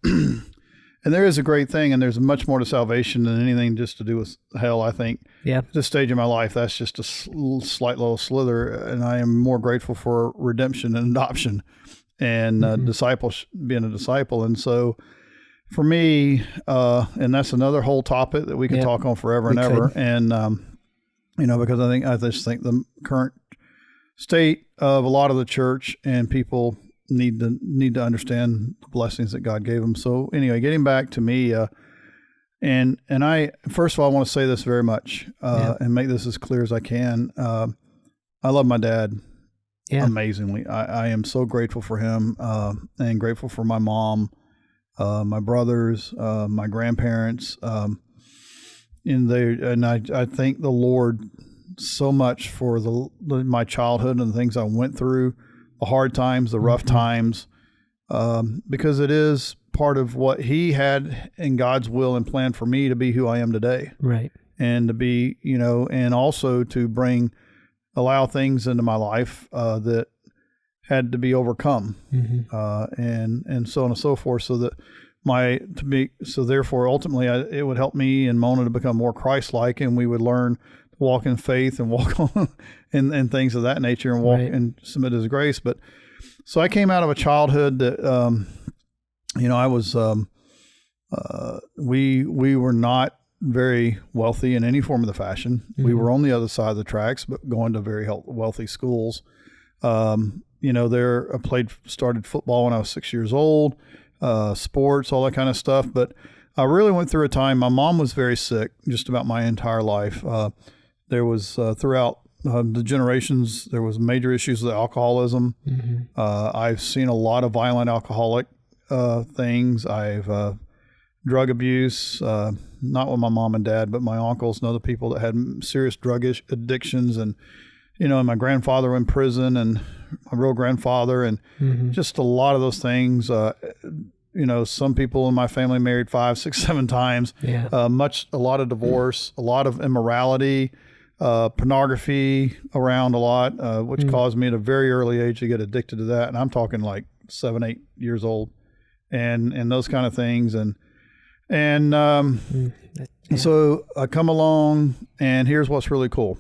And there is a great thing, and there's much more to salvation than anything just to do with hell, I think. Yeah. At this stage of my life, that's just a slight little slither, and I am more grateful for redemption and adoption and being a disciple. And so for me, and that's another whole topic that we could talk on forever and ever. And, because I just think the current state of a lot of the church and people need to understand the blessings that God gave them. So anyway, getting back to me, and I, first of all, I want to say this very much, and make this as clear as I can. I love my dad amazingly. I am so grateful for him, and grateful for my mom, my brothers, my grandparents, and I thank the Lord so much for my childhood and the things I went through, the hard times, the rough times, because it is part of what He had in God's will and plan for me to be who I am today. Right. And to be, and also to allow things into my life that had to be overcome, and so on and so forth, so that therefore ultimately it would help me and Mona to become more Christ-like, and we would learn to walk in faith and walk on and things of that nature, and walk and submit to His grace. But so I came out of a childhood that I was we were not very wealthy in any form of the fashion. We were on the other side of the tracks, but going to very wealthy schools. Started football when I was 6 years old, sports, all that kind of stuff. But I really went through a time, my mom was very sick just about my entire life. There was, throughout the generations, there was major issues with alcoholism. I've seen a lot of violent alcoholic things. I've drug abuse, not with my mom and dad, but my uncles and other people that had serious drug addictions, and my grandfather in prison, and my real grandfather, and just a lot of those things. Some people in my family married 5, 6, 7 times. A lot of divorce, a lot of immorality, pornography around a lot, which caused me at a very early age to get addicted to that. And I'm talking like 7, 8 years old, and those kind of things. So I come along, and here's what's really cool.